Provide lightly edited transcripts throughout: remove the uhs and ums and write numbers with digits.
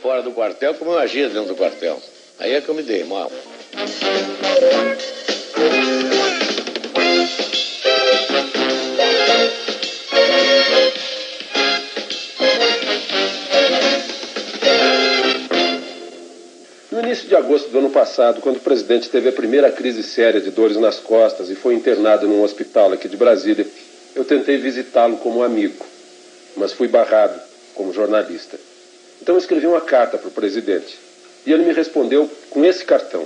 fora do quartel como eu agia dentro do quartel. Aí é que eu me dei mal. No início de agosto do ano passado, quando o presidente teve a primeira crise séria de dores nas costas e foi internado num hospital aqui de Brasília, eu tentei visitá-lo como amigo, mas fui barrado como jornalista. Então eu escrevi uma carta para o presidente e ele me respondeu com esse cartão.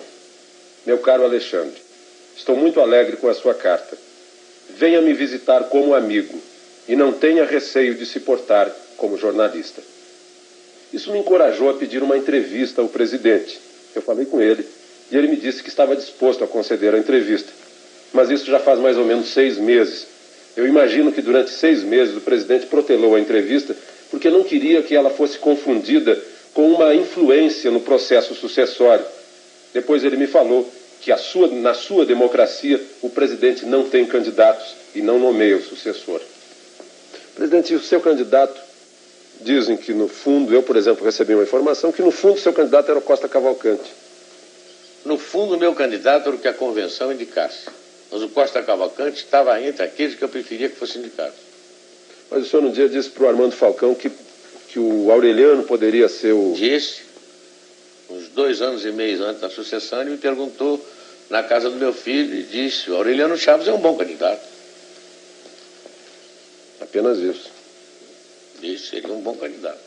Meu caro Alexandre, estou muito alegre com a sua carta. Venha me visitar como amigo e não tenha receio de se portar como jornalista. Isso me encorajou a pedir uma entrevista ao presidente. Eu falei com ele e ele me disse que estava disposto a conceder a entrevista. Mas isso já faz mais ou menos 6 meses. Eu imagino que durante 6 meses o presidente protelou a entrevista porque não queria que ela fosse confundida com uma influência no processo sucessório. Depois ele me falou que na sua democracia o presidente não tem candidatos e não nomeia o sucessor. Presidente, o seu candidato, dizem que no fundo, eu por exemplo recebi uma informação que no fundo o seu candidato era o Costa Cavalcante. No fundo o meu candidato era o que a convenção indicasse. Mas o Costa Cavalcante estava entre aqueles que eu preferia que fosse indicado. Mas o senhor um dia disse para o Armando Falcão que o Aureliano poderia ser o... Disse, uns 2 anos e meio antes da sucessão, ele me perguntou na casa do meu filho e disse: o Aureliano Chaves é um bom candidato. Apenas isso. Disse, seria um bom candidato.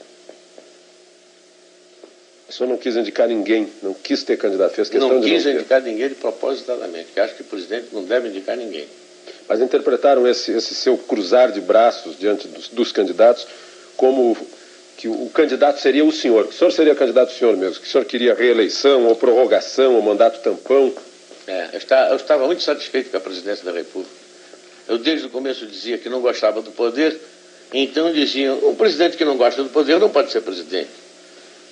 O senhor não quis indicar ninguém, não quis ter candidato, fez questão não de não quis ter. indicar ninguém de propositadamente, que acho que o presidente não deve indicar ninguém. Mas interpretaram esse seu cruzar de braços diante dos candidatos como que o candidato seria o senhor. Que o senhor seria candidato o senhor mesmo, que o senhor queria reeleição ou prorrogação ou mandato tampão. Eu estava muito satisfeito com a presidência da República. Eu desde o começo dizia que não gostava do poder, então diziam: um presidente que não gosta do poder não pode ser presidente.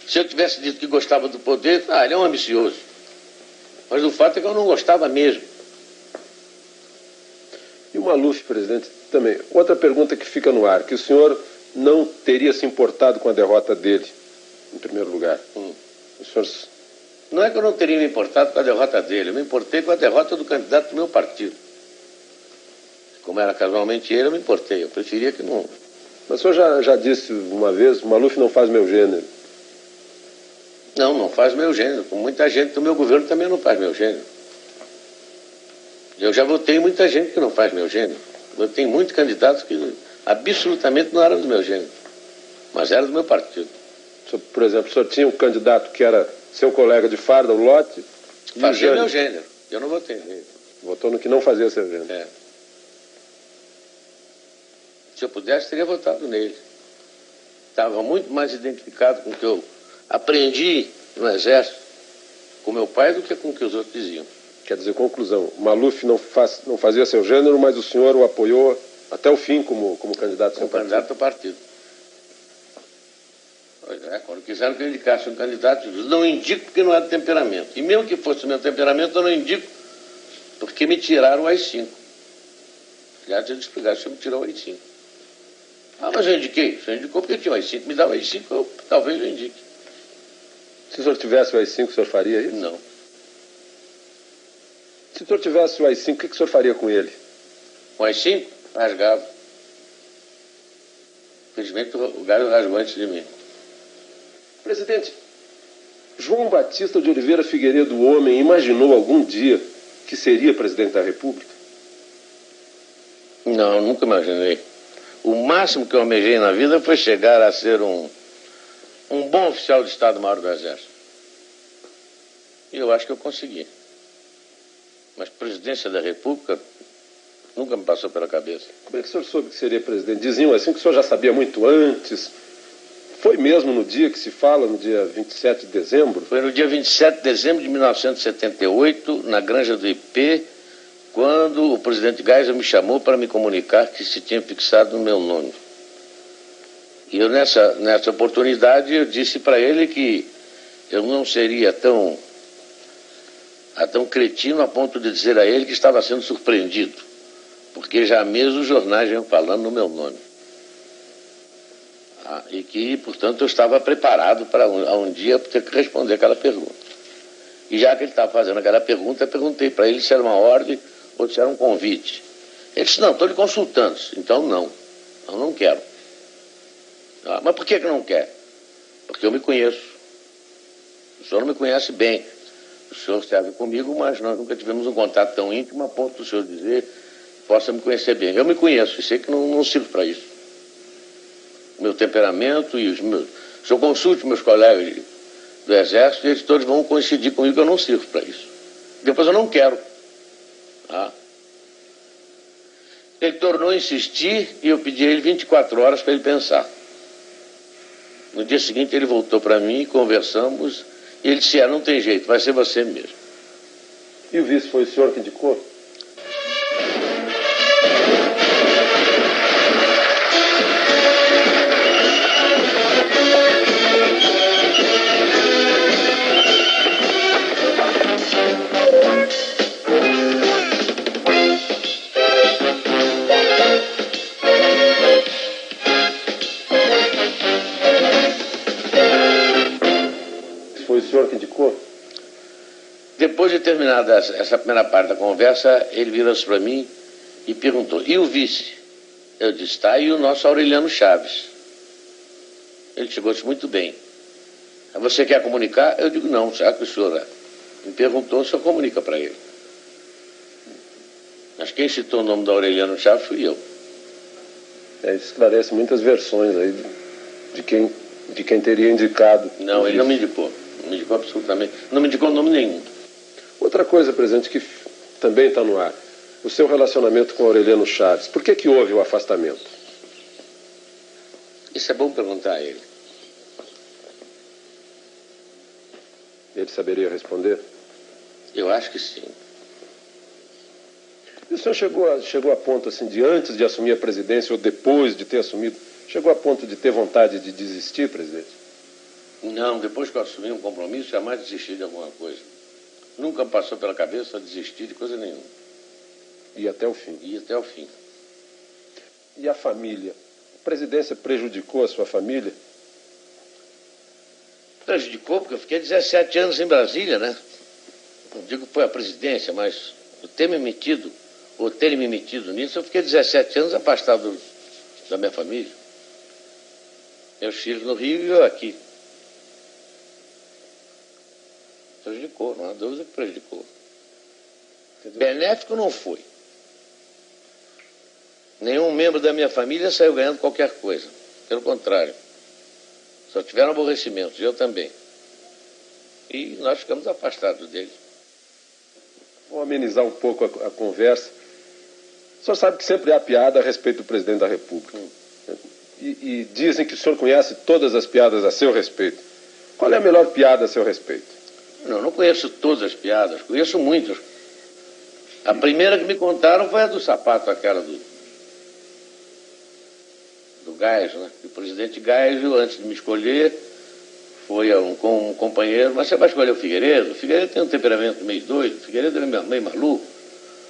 Se eu tivesse dito que gostava do poder, ele é um ambicioso. Mas o fato é que eu não gostava mesmo. E o Maluf, presidente, também. Outra pergunta que fica no ar, que o senhor não teria se importado com a derrota dele, em primeiro lugar. O senhor... Não é que eu não teria me importado com a derrota dele, eu me importei com a derrota do candidato do meu partido. Como era casualmente ele, eu me importei. Eu preferia que não... Mas o senhor já disse uma vez, o Maluf não faz meu gênero. Não faz meu gênero. Com muita gente do meu governo também não faz meu gênero. Eu já votei muita gente que não faz meu gênero. Eu tenho muitos candidatos que absolutamente não eram do meu gênero, mas eram do meu partido. Por exemplo, o senhor tinha um candidato que era seu colega de farda, o Lotte? Fazia meu gênero. Eu não votei nele. Votou no que não fazia seu gênero. Se eu pudesse, teria votado nele. Estava muito mais identificado com o que eu aprendi no Exército com meu pai do que com o que os outros diziam. Quer dizer, conclusão, Maluf não fazia seu gênero, mas o senhor o apoiou até o fim como candidato ao seu partido? Como candidato ao partido. Quando quiseram que eu indicasse um candidato, eu disse: não indico porque não é do temperamento. E mesmo que fosse o meu temperamento, eu não indico porque me tiraram o AI-5. Aliás, eu explicar se me tirou o AI-5. Mas eu indiquei. Você indicou porque tinha o AI-5. Me dá o AI-5, talvez eu indique. Se o senhor tivesse o AI-5, o senhor faria isso? Não. Se o senhor tivesse o AI-5, o que o senhor faria com ele? O AI-5? Rasgava. Infelizmente o galho rasgou antes de mim. Presidente, João Batista de Oliveira Figueiredo, o homem, imaginou algum dia que seria presidente da República? Não, nunca imaginei. O máximo que eu almejei na vida foi chegar a ser um bom oficial de Estado-Maior do Exército. E eu acho que eu consegui. Mas presidência da República nunca me passou pela cabeça. Como é que o senhor soube que seria presidente? Diziam assim que o senhor já sabia muito antes. Foi mesmo no dia que se fala, no dia 27 de dezembro? Foi no dia 27 de dezembro de 1978, na Granja do IP, quando o presidente Geisel me chamou para me comunicar que se tinha fixado no meu nome. E eu, nessa oportunidade, eu disse para ele que eu não seria tão cretino a ponto de dizer a ele que estava sendo surpreendido, porque já mesmo os jornais iam falando no meu nome. E que, portanto, eu estava preparado para um dia ter que responder aquela pergunta. E já que ele estava fazendo aquela pergunta, eu perguntei para ele se era uma ordem ou se era um convite. Ele disse, não, estou lhe consultando. Então, não. Eu não quero. Mas por que não quer? Porque eu me conheço. O senhor não me conhece bem. O senhor serve comigo, mas nós nunca tivemos um contato tão íntimo a ponto do senhor dizer que possa me conhecer bem. Eu me conheço e sei que não sirvo para isso. O meu temperamento e os meus... Se eu consulte meus colegas do Exército, eles todos vão coincidir comigo que eu não sirvo para isso. Depois eu não quero. Ele tornou a insistir e eu pedi a ele 24 horas para ele pensar. No dia seguinte ele voltou para mim, conversamos, e ele disse, não tem jeito, vai ser você mesmo. E o vice foi o senhor que indicou? Foi o senhor que indicou? Depois de terminada essa primeira parte da conversa, ele virou-se para mim e perguntou, e o vice? Eu disse, está aí o nosso Aureliano Chaves. Ele chegou-se muito bem. Você quer comunicar? Eu digo, não, já que o senhor me perguntou, o senhor comunica para ele. Mas quem citou o nome do Aureliano Chaves fui eu. Isso esclarece muitas versões aí de quem teria indicado. Não, ele não me indicou. Não me indicou absolutamente. Não me indicou nome nenhum. Outra coisa, presidente, que também está no ar. O seu relacionamento com Aureliano Chaves. Por que houve o afastamento? Isso é bom perguntar a ele. Ele saberia responder? Eu acho que sim. E o senhor chegou a ponto, assim, de antes de assumir a presidência ou depois de ter assumido, chegou a ponto de ter vontade de desistir, presidente? Não, depois que eu assumi um compromisso, jamais desisti de alguma coisa. Nunca passou pela cabeça desistir de coisa nenhuma. E até o fim? E até o fim. E a família? A presidência prejudicou a sua família? Prejudicou porque eu fiquei 17 anos em Brasília, né? Não digo que foi a presidência, mas eu ter me metido, ou terem me metido nisso, eu fiquei 17 anos afastado da minha família. Meus filhos no Rio e eu aqui. Prejudicou, não há dúvida que prejudicou. Benéfico não foi. Nenhum membro da minha família saiu ganhando qualquer coisa. Pelo contrário. Só tiveram aborrecimentos, eu também. E nós ficamos afastados deles. Vou amenizar um pouco a conversa. O senhor sabe que sempre há piada a respeito do presidente da República. E dizem que o senhor conhece todas as piadas a seu respeito. Qual é a melhor piada a seu respeito? Não conheço todas as piadas, conheço muitas. A primeira que me contaram foi a do sapato, aquela do Geisel, né? O presidente Geisel, antes de me escolher, foi com um companheiro, mas você vai escolher o Figueiredo? O Figueiredo tem um temperamento meio doido, o Figueiredo é meio maluco.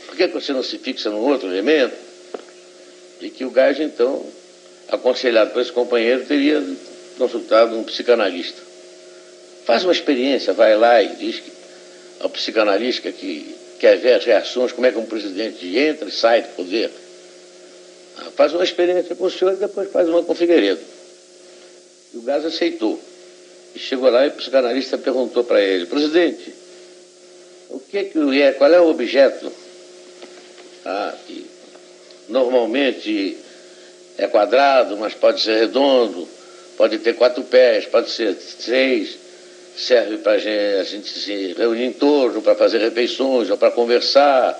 Por que você não se fixa num outro elemento? E que o Geisel, então, aconselhado por esse companheiro, teria consultado um psicanalista. Faz uma experiência, vai lá e diz que ao psicanalista que quer ver as reações, como é que um presidente entra e sai do poder. Faz uma experiência com o senhor e depois faz uma com o Figueiredo. E o Geisel aceitou. E chegou lá e o psicanalista perguntou para ele, presidente, qual é o objeto que normalmente é quadrado, mas pode ser redondo, pode ter 4 pés, pode ser 6, serve para a gente se reunir em torno, para fazer refeições ou para conversar.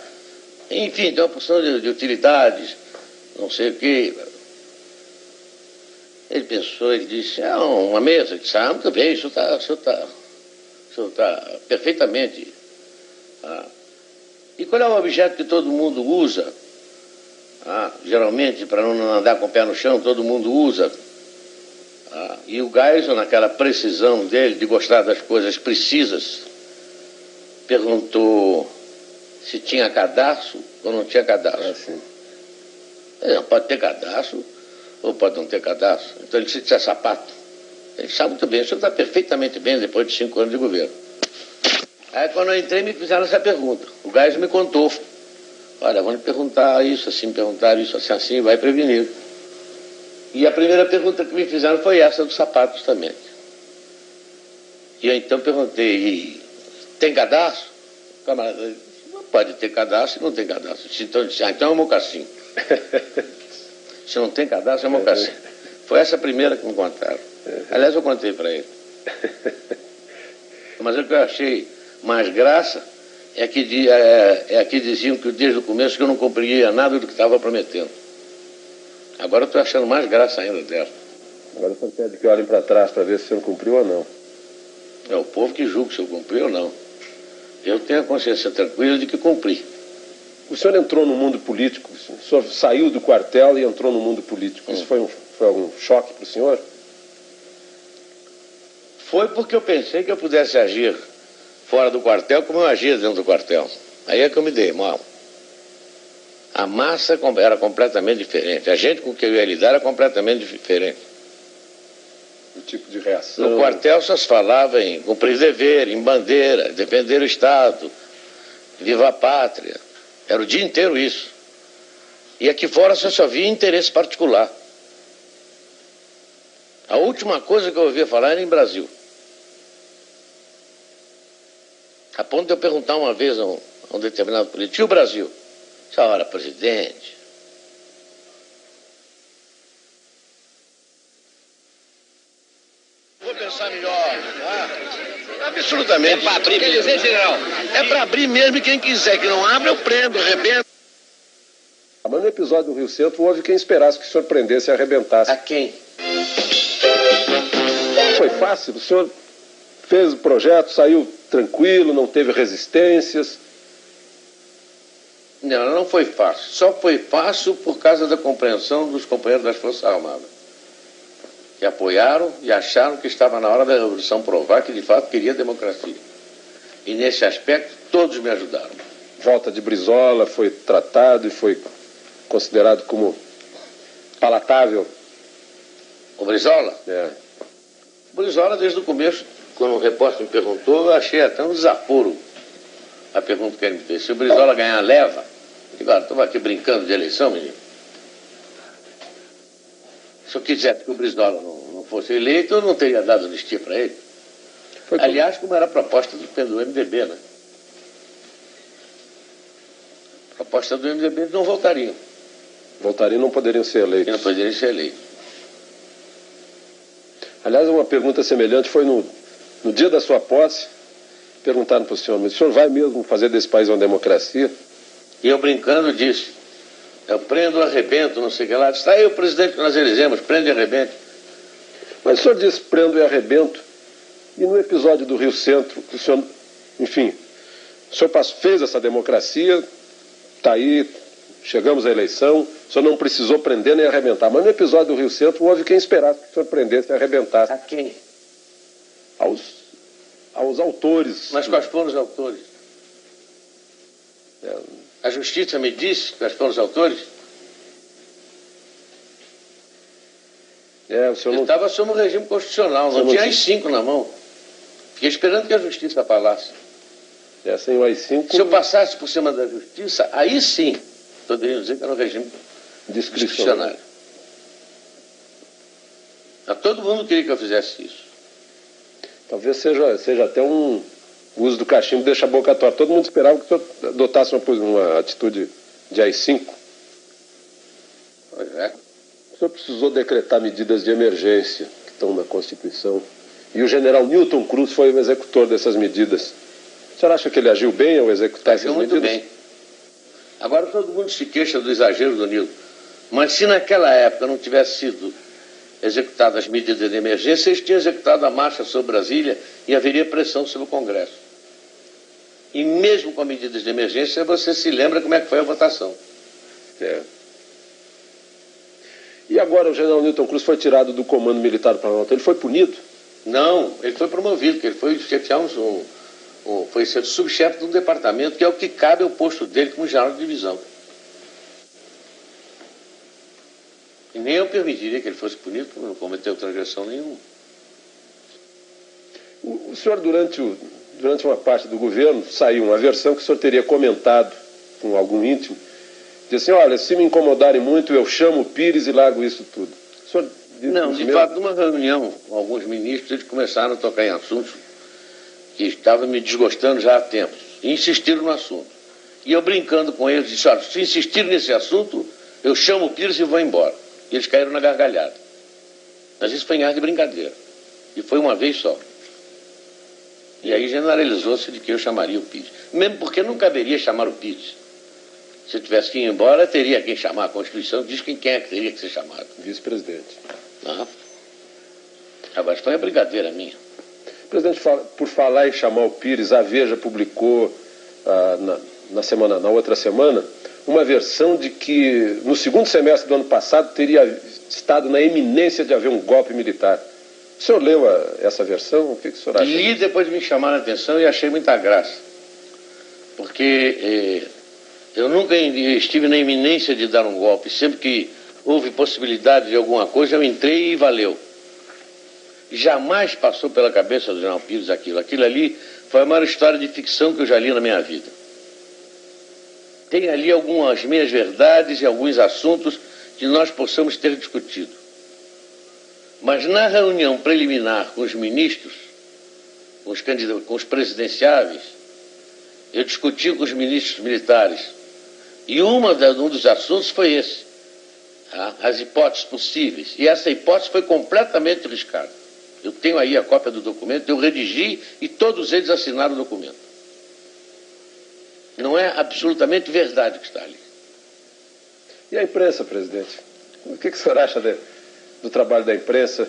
Enfim, tem uma porção de utilidades, não sei o quê. Ele pensou, ele disse, uma mesa. Ele disse, muito bem, isso está perfeitamente. E qual é o objeto que todo mundo usa? Geralmente, para não andar com o pé no chão, todo mundo usa. E o Geisel, naquela precisão dele, de gostar das coisas precisas, perguntou se tinha cadarço ou não tinha cadarço. Sim. Não pode ter cadarço, ou pode não ter cadastro. Então ele disse que é sapato. Ele sabe muito bem, o senhor está perfeitamente bem depois de 5 anos de governo. Aí quando eu entrei me fizeram essa pergunta. O Geisel me contou. Olha, vão lhe perguntar isso, assim, perguntar isso, assim, assim, vai prevenir. E a primeira pergunta que me fizeram foi essa dos sapatos também. E eu então perguntei, tem cadastro? O camarada disse, não pode ter cadastro e não tem cadastro. Então eu disse, então é um mocassim. Se não tem cadastro, é um mocassim. Foi essa a primeira que me contaram. Aliás, eu contei para ele. Mas o que eu achei mais graça é que diziam que desde o começo que eu não cumpria nada do que estava prometendo. Agora eu estou achando mais graça ainda dela. Agora você pede que olhem para trás para ver se o senhor cumpriu ou não. É o povo que julga se eu cumpri ou não. Eu tenho a consciência tranquila de que cumpri. O senhor entrou no mundo político, o senhor saiu do quartel e entrou no mundo político. Isso foi algum choque para o senhor? Foi porque eu pensei que eu pudesse agir fora do quartel como eu agia dentro do quartel. Aí é que eu me dei mal. A massa era completamente diferente. A gente com quem eu ia lidar era completamente diferente. O tipo de reação... No quartel só se falava em cumprir dever, em bandeira, defender o Estado, viva a pátria. Era o dia inteiro isso. E aqui fora só via interesse particular. A última coisa que eu ouvia falar era em Brasil. A ponto de eu perguntar uma vez a um determinado político, e o Brasil? Senhora presidente. Vou pensar melhor. Absolutamente. É para abrir, quer dizer, general? É para abrir mesmo, e quem quiser que não abra, eu prendo, arrebento. Mas no episódio do Rio Centro houve quem esperasse que o senhor prendesse e arrebentasse. A quem? Foi fácil, o senhor fez o projeto, saiu tranquilo, não teve resistências. Não foi fácil. Só foi fácil por causa da compreensão dos companheiros das Forças Armadas, que apoiaram e acharam que estava na hora da Revolução provar que de fato queria democracia. E nesse aspecto todos me ajudaram. Volta de Brizola foi tratado e foi considerado como palatável. O Brizola? É. O Brizola, desde o começo, quando o repórter me perguntou, eu achei até um desaforo a pergunta que ele me fez. Se o Brizola ganhar leva, eu digo, estamos aqui brincando de eleição, menino. Se eu quisesse que o Brizola não fosse eleito, eu não teria dado anistia para ele. Aliás, como era a proposta do MDB, né? A proposta do MDB, eles não voltariam. Voltariam e não poderiam ser eleitos. E não poderiam ser eleitos. Aliás, uma pergunta semelhante foi no dia da sua posse, perguntaram para o senhor, mas o senhor vai mesmo fazer desse país uma democracia? E eu brincando disse, eu prendo, arrebento, não sei o que lá. Está aí o presidente que nós elegemos, prende e arrebente. Mas o senhor disse prendo e arrebento, e no episódio do Rio Centro, o senhor, enfim, o senhor fez essa democracia, está aí, chegamos à eleição, o senhor não precisou prender nem arrebentar, mas no episódio do Rio Centro houve quem esperasse que o senhor prendesse e arrebentasse. A quem? Aos autores. Mas quais foram os autores? A justiça me disse quais foram os autores? O senhor não... estava sob o regime constitucional, não tinha AI-5 na mão. Fiquei esperando que a justiça falasse. Sem o AI-5... Se eu passasse por cima da justiça, aí sim, poderiam dizer que era um regime discricionário. Todo mundo queria que eu fizesse isso. Talvez seja até o uso do cachimbo deixa a boca torta. Todo mundo esperava que o senhor adotasse uma atitude de AI-5. Pois é. O senhor precisou decretar medidas de emergência que estão na Constituição. E o general Newton Cruz foi o executor dessas medidas. O senhor acha que ele agiu bem ao executar essas medidas? Agiu muito bem. Agora todo mundo se queixa do exagero do Newton. Mas se naquela época não tivesse sido executadas as medidas de emergência, eles tinham executado a marcha sobre Brasília e haveria pressão sobre o Congresso. E mesmo com medidas de emergência, você se lembra como é que foi a votação. E agora o general Newton Cruz foi tirado do Comando Militar do Planalto. Ele foi punido? Não, ele foi promovido, porque ele foi chefiar foi ser subchefe de um departamento, que é o que cabe ao posto dele como general de divisão. E Nem eu permitiria que ele fosse punido por não cometer transgressão nenhuma. O senhor, durante uma parte do governo, saiu uma versão que o senhor teria comentado com algum íntimo, disse assim, olha, se me incomodarem muito, eu chamo o Pires e largo isso tudo. O senhor não, de fato, numa reunião com alguns ministros, eles começaram a tocar em assuntos que estavam me desgostando já há tempos, e insistiram no assunto. E eu brincando com eles, disse, olha, se insistirem nesse assunto, eu chamo o Pires e vou embora. E eles caíram na gargalhada. Mas isso foi em ar de brincadeira. E foi uma vez só. E aí generalizou-se de que eu chamaria o Pires. Mesmo porque não caberia chamar o Pires. Se eu tivesse que ir embora, teria quem chamar. A Constituição diz quem é que teria que ser chamado. Vice-presidente. Agora, foi uma brincadeira minha. Presidente, por falar em chamar o Pires, a Veja publicou na outra semana uma versão de que no segundo semestre do ano passado teria estado na iminência de haver um golpe militar. O senhor leu essa versão? O que o senhor acha? Li, depois me chamaram a atenção e achei muita graça. Porque eu nunca estive na iminência de dar um golpe. Sempre que houve possibilidade de alguma coisa, eu entrei e valeu. Jamais passou pela cabeça do general Pires aquilo. Aquilo ali foi a maior história de ficção que eu já li na minha vida. Tem ali algumas meias verdades e alguns assuntos que nós possamos ter discutido. Mas na reunião preliminar com os ministros, com os presidenciáveis, eu discuti com os ministros militares. E um dos assuntos foi esse, as hipóteses possíveis. E essa hipótese foi completamente riscada. Eu tenho aí a cópia do documento, eu redigi e todos eles assinaram o documento. Não é absolutamente verdade o que está ali. E a imprensa, presidente? O que o senhor acha do trabalho da imprensa?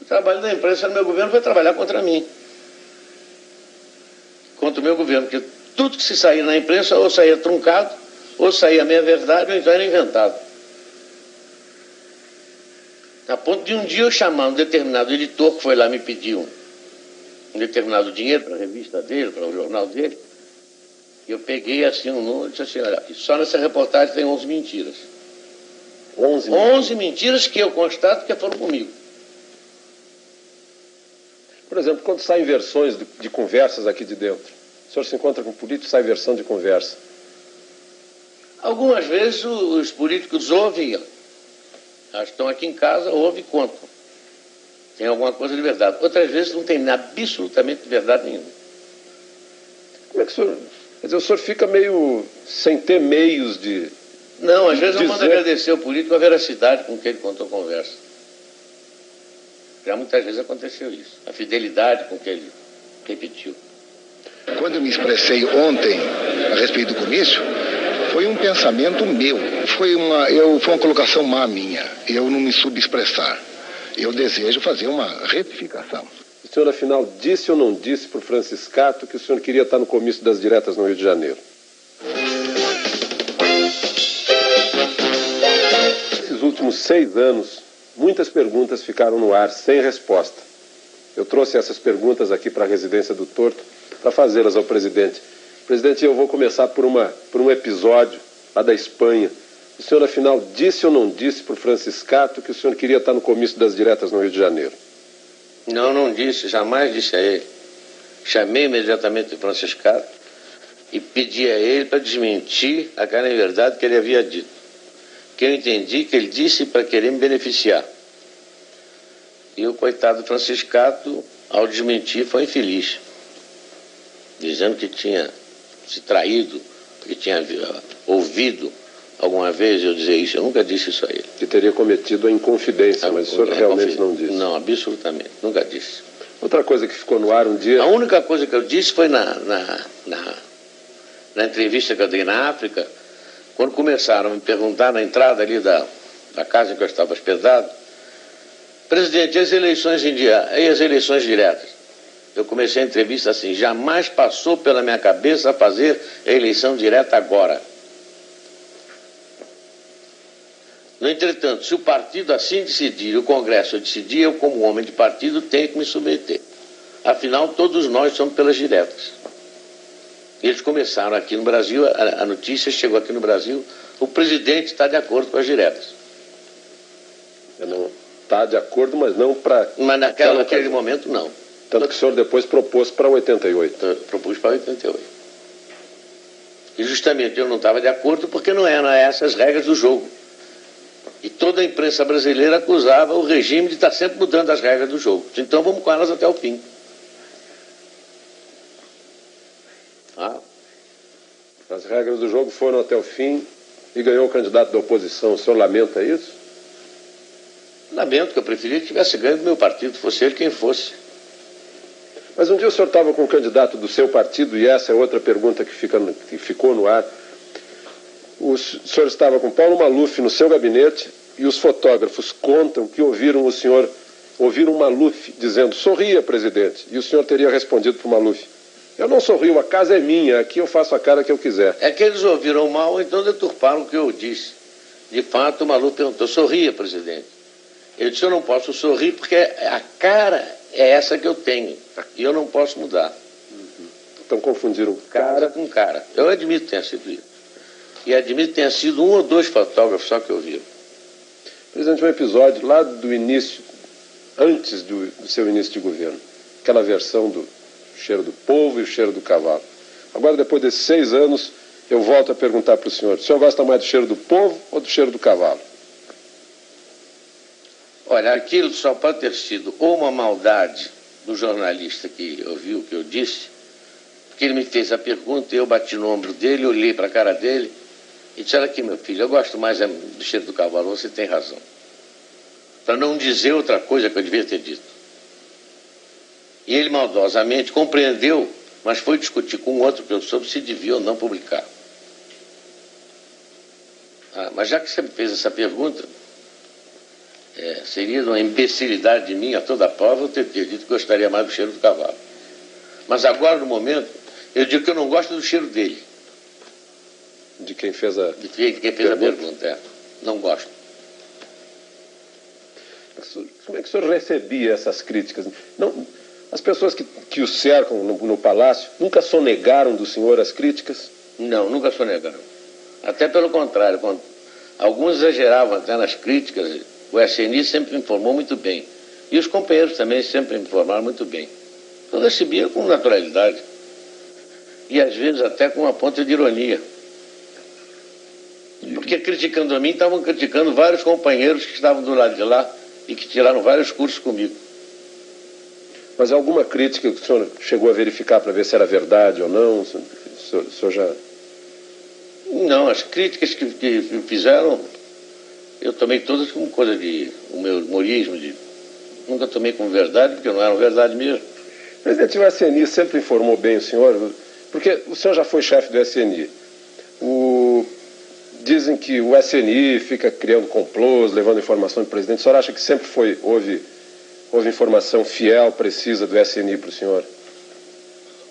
O trabalho da imprensa no meu governo foi trabalhar contra mim. Contra o meu governo, porque tudo que se saía na imprensa ou saía truncado, ou saía meia verdade, ou então era inventado. A ponto de um dia eu chamar um determinado editor que foi lá me pedir um determinado dinheiro para a revista dele, para o jornal dele, eu peguei assim um número e disse assim, olha, só nessa reportagem tem 11 mentiras. 11 mentiras que eu constato que foram comigo. Por exemplo, quando saem versões de conversas aqui de dentro, o senhor se encontra com políticos, sai versão de conversa? Algumas vezes os políticos ouvem, estão aqui em casa, ouvem e contam. Tem alguma coisa de verdade. Outras vezes não tem absolutamente verdade nenhuma. Como é que o senhor... Quer dizer, o senhor fica meio sem ter meios de... Não, às vezes eu mando agradecer ao político a veracidade com que ele contou a conversa. Já muitas vezes aconteceu isso. A fidelidade com que ele repetiu. Quando eu me expressei ontem a respeito do comício, foi um pensamento meu. Foi uma colocação má minha. Eu não me subexpressar. Eu desejo fazer uma retificação. O senhor, afinal, disse ou não disse para o Franciscato que o senhor queria estar no comício das diretas no Rio de Janeiro? Nesses últimos 6 anos, muitas perguntas ficaram no ar sem resposta. Eu trouxe essas perguntas aqui para a residência do Torto para fazê-las ao presidente. Presidente, eu vou começar por um episódio lá da Espanha. O senhor, afinal, disse ou não disse para o Franciscato que o senhor queria estar no comício das diretas no Rio de Janeiro? Não disse, jamais disse a ele. Chamei imediatamente o Franciscato e pedi a ele para desmentir a cara em verdade que ele havia dito. Que eu entendi que ele disse para querer me beneficiar. E o coitado Franciscato, ao desmentir, foi infeliz. Dizendo que tinha se traído, que tinha ouvido alguma vez eu dizer isso. Eu nunca disse isso a ele. Que teria cometido a inconfidência, mas o senhor realmente não disse. Não, absolutamente, nunca disse. Outra coisa que ficou no ar um dia... A única coisa que eu disse foi na entrevista que eu dei na África, quando começaram a me perguntar na entrada ali da casa em que eu estava hospedado, presidente, e as eleições diretas? Eu comecei a entrevista assim, jamais passou pela minha cabeça fazer a eleição direta agora. No entretanto, se o partido assim decidir, o Congresso decidir, eu como homem de partido tenho que me submeter. Afinal, todos nós somos pelas diretas. Eles começaram aqui no Brasil, a notícia chegou aqui no Brasil O presidente está de acordo com as diretas. Não está de acordo, mas não para... Mas naquele momento, não. Tanto que o senhor depois propôs para 88. Eu propus para 88. E justamente eu não estava de acordo porque não eram essas as regras do jogo. E toda a imprensa brasileira acusava o regime de estar sempre mudando as regras do jogo. Então vamos com elas até o fim. As regras do jogo foram até o fim e ganhou o candidato da oposição. O senhor lamenta isso? Lamento, que eu preferia que tivesse ganho do meu partido, fosse ele quem fosse. Mas um dia o senhor estava com um candidato do seu partido, e essa é outra pergunta que ficou no ar. O senhor estava com Paulo Maluf no seu gabinete e os fotógrafos contam que ouviram o Maluf dizendo: sorria, presidente. E o senhor teria respondido para o Maluf: eu não sorrio, a casa é minha, aqui eu faço a cara que eu quiser. É que eles ouviram mal, então deturparam o que eu disse. De fato, o Maluf perguntou: sorria, presidente. Eu disse: eu não posso sorrir porque a cara é essa que eu tenho e eu não posso mudar. Então confundiram cara com cara. Eu admito que tenha sido isso. E admito que tenha sido um ou dois fotógrafos só que ouviram. Presidente, um episódio lá do início, antes do seu início de governo, aquela versão do cheiro do povo e o cheiro do cavalo. Agora, depois desses 6 anos, eu volto a perguntar para o senhor gosta mais do cheiro do povo ou do cheiro do cavalo? Olha, aquilo só pode ter sido ou uma maldade do jornalista que ouviu o que eu disse, porque ele me fez a pergunta, eu bati no ombro dele, olhei para a cara dele e disse: olha aqui, meu filho, eu gosto mais do cheiro do cavalo, você tem razão. Para não dizer outra coisa que eu devia ter dito. E ele maldosamente compreendeu, mas foi discutir com outro que eu soube se devia ou não publicar. Mas já que você me fez essa pergunta, seria uma imbecilidade de mim a toda a prova eu ter dito que gostaria mais do cheiro do cavalo. Mas agora, no momento, eu digo que eu não gosto do cheiro dele. De quem fez a pergunta, Não gosto. Como é que o senhor recebia essas críticas? Não, as pessoas que o cercam no palácio nunca sonegaram do senhor as críticas? Não, nunca sonegaram. Até pelo contrário, quando alguns exageravam até nas críticas, o SNI sempre me informou muito bem. E os companheiros também sempre me informaram muito bem. Eu recebia com naturalidade. E às vezes até com uma ponta de ironia. Porque criticando a mim, estavam criticando vários companheiros que estavam do lado de lá e que tiraram vários cursos comigo. Mas alguma crítica que o senhor chegou a verificar para ver se era verdade ou não? O senhor já... Não, as críticas que me fizeram, eu tomei todas como coisa de... o meu humorismo, nunca tomei como verdade, porque não eram verdade mesmo. Presidente, o SNI sempre informou bem o senhor, porque o senhor já foi chefe do SNI. Dizem que o SNI fica criando complôs, levando informação do presidente. O senhor acha que sempre houve informação fiel, precisa do SNI para o senhor?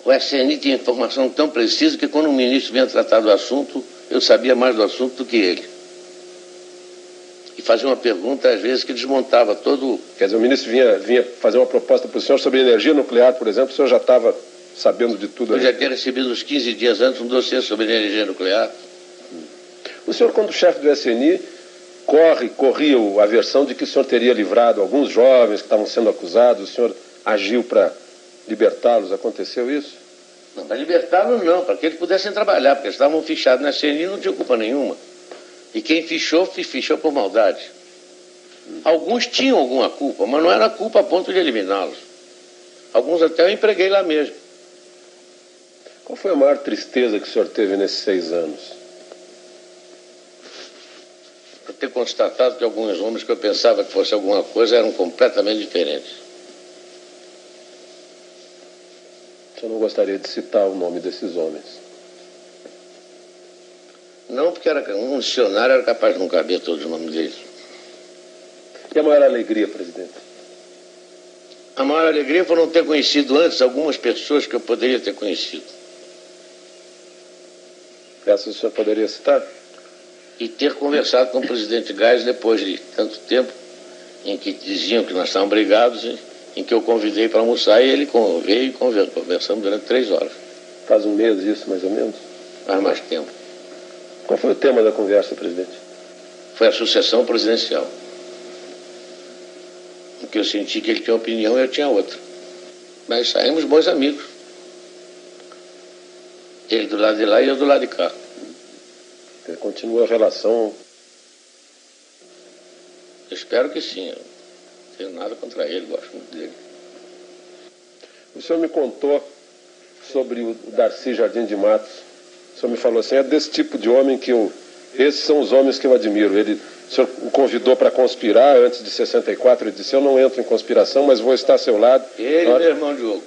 O SNI tinha informação tão precisa que quando o ministro vinha tratar do assunto, eu sabia mais do assunto do que ele. E fazia uma pergunta, às vezes, que desmontava todo... Quer dizer, o ministro vinha fazer uma proposta para o senhor sobre energia nuclear, por exemplo, o senhor já estava sabendo de tudo? Eu já tinha recebido uns 15 dias antes um dossiê sobre energia nuclear. O senhor, quando chefe do SNI, corria a versão de que o senhor teria livrado alguns jovens que estavam sendo acusados, o senhor agiu para libertá-los, aconteceu isso? Não, para libertá-los não, para que eles pudessem trabalhar, porque eles estavam fichados na SNI e não tinham culpa nenhuma. E quem fichou por maldade. Alguns tinham alguma culpa, mas não era culpa a ponto de eliminá-los. Alguns até eu empreguei lá mesmo. Qual foi a maior tristeza que o senhor teve nesses 6 anos? Eu ter constatado que alguns homens que eu pensava que fosse alguma coisa eram completamente diferentes. O senhor não gostaria de citar o nome desses homens? Não, porque um dicionário era capaz de não caber todos os nomes deles. E a maior alegria, presidente? A maior alegria foi não ter conhecido antes algumas pessoas que eu poderia ter conhecido. Essas o senhor poderia citar? E ter conversado com o presidente Geisel depois de tanto tempo, em que diziam que nós estávamos brigados, em que eu convidei para almoçar e ele veio e conversamos durante 3 horas. Faz um mês isso, mais ou menos? Faz mais tempo. Qual foi o tema da conversa, presidente? Foi a sucessão presidencial. Porque eu senti que ele tinha uma opinião e eu tinha outra. Mas saímos bons amigos. Ele do lado de lá e eu do lado de cá. Continua a relação? Eu espero que sim. Eu não tenho nada contra ele, gosto muito dele. O senhor me contou sobre o Darcy Jardim de Matos. O senhor me falou assim, é desse tipo de homem que eu... Esses são os homens que eu admiro. O senhor o convidou para conspirar antes de 64. Ele disse, eu não entro em conspiração, mas vou estar ao seu lado. Ele e meu irmão Diogo.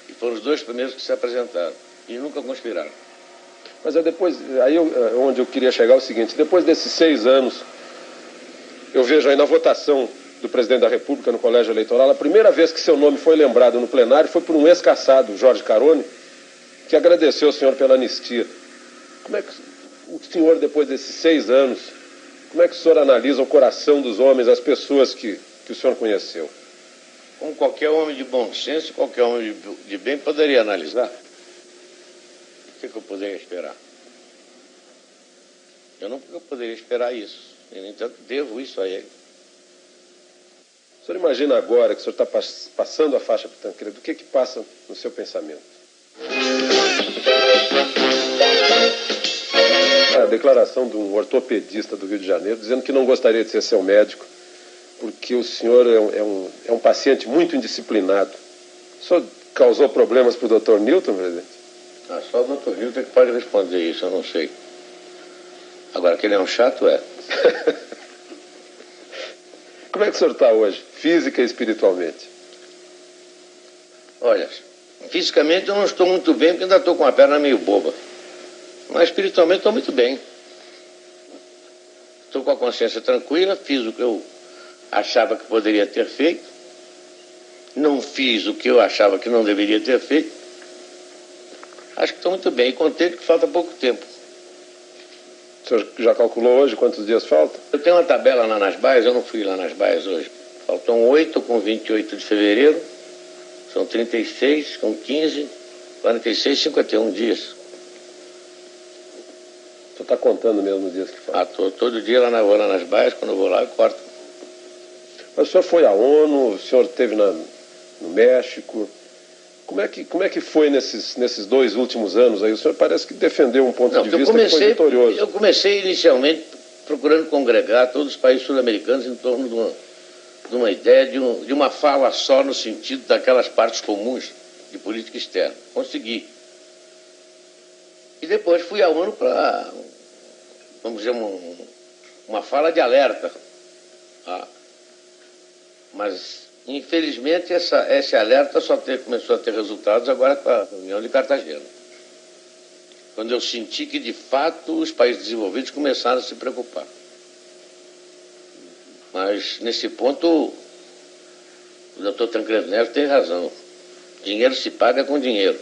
E foram os dois primeiros que se apresentaram. E nunca conspiraram. Mas depois, onde eu queria chegar é o seguinte, depois desses 6 anos, eu vejo aí na votação do presidente da República no colégio eleitoral, a primeira vez que seu nome foi lembrado no plenário foi por um ex-caçado, Jorge Carone, que agradeceu ao senhor pela anistia. Como é que o senhor, depois desses 6 anos, como é que o senhor analisa o coração dos homens, as pessoas que o senhor conheceu? Como qualquer homem de bom senso, qualquer homem de bem poderia analisar. O que eu poderia esperar? Eu não poderia esperar isso. E, no entanto, devo isso a ele. O senhor imagina agora que o senhor está passando a faixa para o Tancredo, o que passa no seu pensamento? A declaração de um ortopedista do Rio de Janeiro, dizendo que não gostaria de ser seu médico, porque o senhor é um paciente muito indisciplinado. O senhor causou problemas para o Dr. Newton, presidente? Só o Dr. Newton que pode responder isso, eu não sei. Agora, que ele é um chato, é. Como é que o senhor está hoje, física e espiritualmente? Olha, fisicamente eu não estou muito bem, porque ainda estou com a perna meio boba. Mas espiritualmente estou muito bem. Estou com a consciência tranquila, fiz o que eu achava que poderia ter feito. Não fiz o que eu achava que não deveria ter feito. Acho que estou muito bem, e contente que falta pouco tempo. O senhor já calculou hoje quantos dias faltam? Eu tenho uma tabela lá nas baias, eu não fui lá nas baias hoje. Faltam 8 com 28 de fevereiro, são 36 com 15, 46, 51 dias. O senhor está contando mesmo os dias que faltam? Todo dia vou lá nas baias, quando eu vou lá eu corto. Mas o senhor foi à ONU, o senhor esteve no México. Como é que foi nesses 2 últimos anos aí? O senhor parece que defendeu um ponto de vista que foi vitorioso. Eu comecei inicialmente procurando congregar todos os países sul-americanos em torno de uma ideia de uma fala só no sentido daquelas partes comuns de política externa. Consegui. E depois fui à ONU para, vamos dizer, uma fala de alerta. Mas, infelizmente, esse alerta começou a ter resultados agora com a reunião de Cartagena. Quando eu senti que, de fato, os países desenvolvidos começaram a se preocupar. Mas, nesse ponto, o doutor Tancredo Neves tem razão. Dinheiro se paga com dinheiro.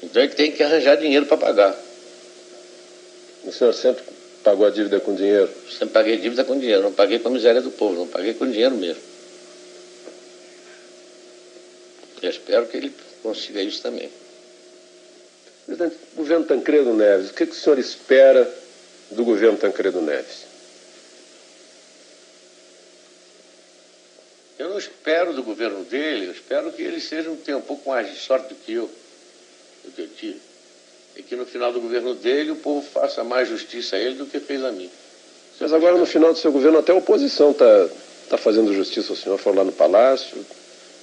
Então, ele tem que arranjar dinheiro para pagar. O senhor sempre pagou a dívida com dinheiro? Sempre paguei dívida com dinheiro. Não paguei com a miséria do povo, não paguei com dinheiro mesmo. Eu espero que ele consiga isso também. Presidente, governo Tancredo Neves, o que o senhor espera do governo Tancredo Neves? Eu não espero do governo dele, eu espero que ele tenha um pouco mais de sorte do que eu tive. E que no final do governo dele o povo faça mais justiça a ele do que fez a mim. Mas agora no final do seu governo até a oposição está fazendo justiça ao senhor. Foram lá no Palácio,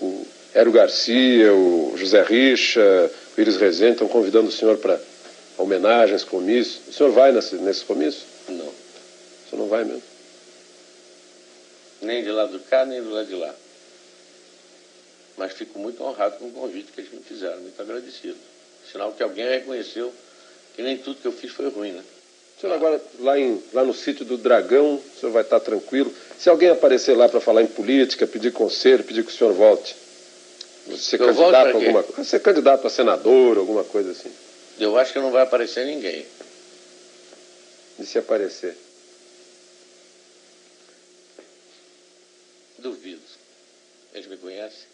o Hélio Garcia, o José Richa, o Iris Rezende estão convidando o senhor para homenagens, comícios. O senhor vai nesse comício? Não. O senhor não vai mesmo? Nem de lá do cá, nem do lado de lá. Mas fico muito honrado com o convite que eles me fizeram, muito agradecido. Sinal que alguém reconheceu que nem tudo que eu fiz foi ruim, né? O senhor agora, lá no sítio do Dragão, o senhor vai estar tranquilo. Se alguém aparecer lá para falar em política, pedir conselho, pedir que o senhor volte, ser candidato a alguma coisa, ser candidato a senador, alguma coisa assim. Eu acho que não vai aparecer ninguém. E se aparecer? Duvido. Eles me conhecem.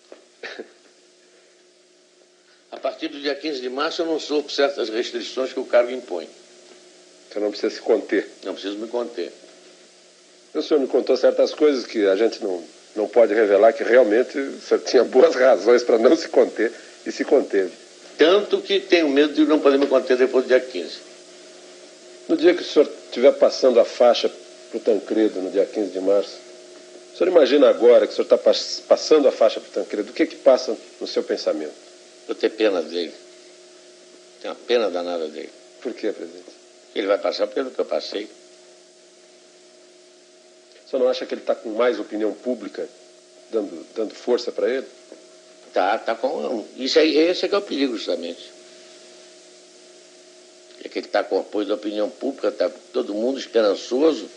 A partir do dia 15 de março eu não sofro certas restrições que o cargo impõe. Você não precisa se conter. Não preciso me conter. O senhor me contou certas coisas que a gente não pode revelar, que realmente o senhor tinha boas razões para não se conter e se conteve. Tanto que tenho medo de não poder me conter depois do dia 15. No dia que o senhor estiver passando a faixa para o Tancredo, no dia 15 de março, o senhor imagina agora que o senhor está passando a faixa para o Tancredo, o que passa no seu pensamento? Vou ter pena dele. Tenho uma pena danada dele. Por quê, presidente? Ele vai passar pelo que eu passei. O senhor não acha que ele está com mais opinião pública dando força para ele? Tá com... Esse é que é o perigo, justamente. É que ele está com o apoio da opinião pública, está todo mundo esperançoso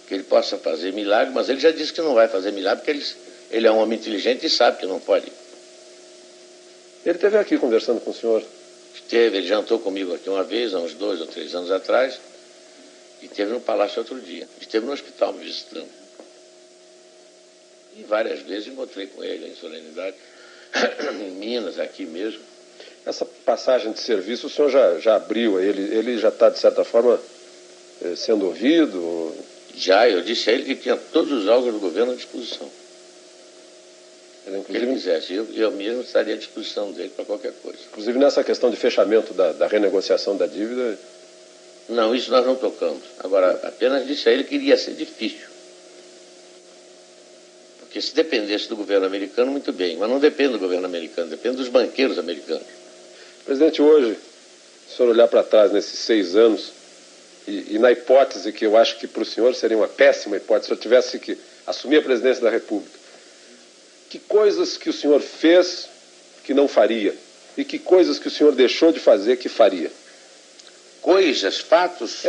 que ele possa fazer milagre, mas ele já disse que não vai fazer milagre, porque ele é um homem inteligente e sabe que não pode. Ele esteve aqui conversando com o senhor. Ele jantou comigo aqui uma vez, há uns 2 ou 3 anos atrás, e esteve no Palácio outro dia. Esteve no hospital me visitando. E várias vezes encontrei com ele em solenidade, em Minas, aqui mesmo. Essa passagem de serviço o senhor já abriu, ele já está, de certa forma, sendo ouvido? Já, eu disse a ele que tinha todos os órgãos do governo à disposição. Ele quisesse, eu mesmo estaria à disposição dele para qualquer coisa. Inclusive nessa questão de fechamento da renegociação da dívida? Não, isso nós não tocamos. Agora, apenas disse a ele que iria ser difícil. Porque se dependesse do governo americano, muito bem. Mas não depende do governo americano, depende dos banqueiros americanos. Presidente, hoje, se o senhor olhar para trás nesses 6 anos, e na hipótese que eu acho que para o senhor seria uma péssima hipótese, se eu tivesse que assumir a presidência da República, que coisas que o senhor fez que não faria? E que coisas que o senhor deixou de fazer que faria? Coisas, fatos?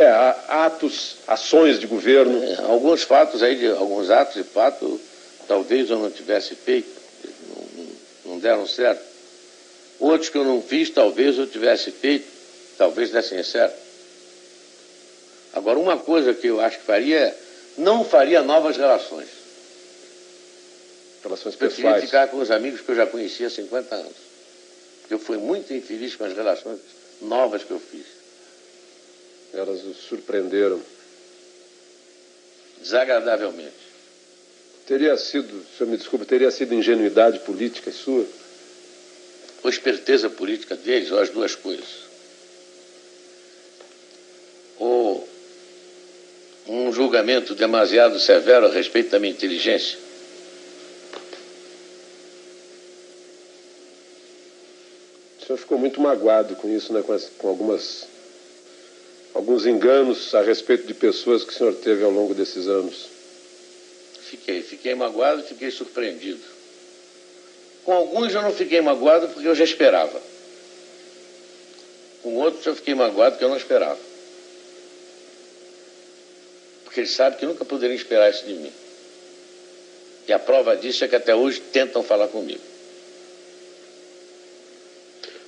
Atos, ações de governo. Alguns fatos aí, alguns atos de fato, talvez eu não tivesse feito, não deram certo. Outros que eu não fiz, talvez eu tivesse feito, talvez dessem certo. Agora, uma coisa que eu acho que faria, não faria novas relações. Relações pessoais. Eu queria ficar com os amigos que eu já conhecia há 50 anos. Eu fui muito infeliz com as relações novas que eu fiz. Elas o surpreenderam? Desagradavelmente. Teria sido, o senhor me desculpe, teria sido ingenuidade política sua? Ou esperteza política deles, ou as duas coisas. Ou um julgamento demasiado severo a respeito da minha inteligência. O senhor ficou muito magoado com isso, né? Com alguns enganos a respeito de pessoas que o senhor teve ao longo desses anos. Fiquei magoado e fiquei surpreendido. Com alguns eu não fiquei magoado porque eu já esperava. Com outros eu fiquei magoado porque eu não esperava. Porque eles sabem que nunca poderiam esperar isso de mim. E a prova disso é que até hoje tentam falar comigo.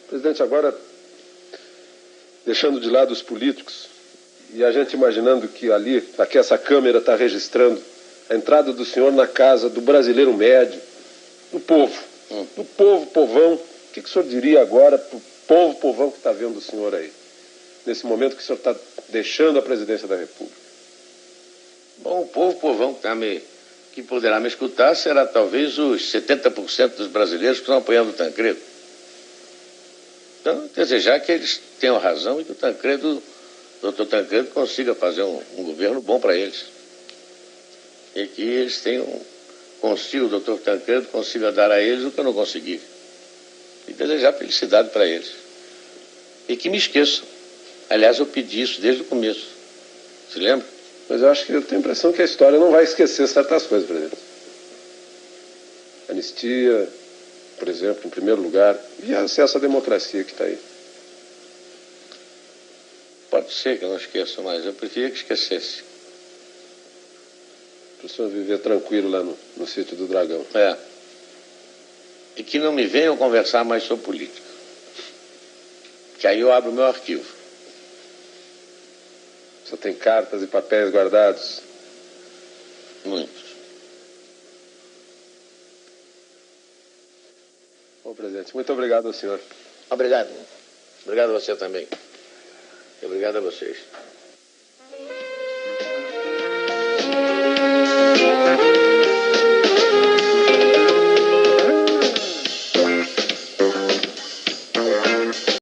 Presidente, agora, deixando de lado os políticos, e a gente imaginando que aqui essa câmera está registrando a entrada do senhor na casa do brasileiro médio, do povo, do povão, o que o senhor diria agora para o povão que está vendo o senhor aí, nesse momento que o senhor está deixando a presidência da República? Bom, o povão que poderá me escutar será talvez os 70% dos brasileiros que estão apoiando o Tancredo. Então, desejar que eles tenham razão e que o doutor Tancredo consiga fazer um governo bom para eles. E que eles o doutor Tancredo consiga dar a eles o que eu não consegui. E desejar felicidade para eles. E que me esqueçam. Aliás, eu pedi isso desde o começo. Se lembra? Mas eu tenho a impressão que a história não vai esquecer certas coisas, presidente. Anistia, por exemplo, em primeiro lugar, e acesso à democracia que está aí. Pode ser que eu não esqueça, mas eu preferia que esquecesse. Para o senhor viver tranquilo lá no sítio do Dragão. E que não me venham conversar mais sobre política. Que aí eu abro o meu arquivo. O senhor tem cartas e papéis guardados? Muitos. Bom, presidente, muito obrigado ao senhor. Obrigado. Obrigado a você também. E obrigado a vocês.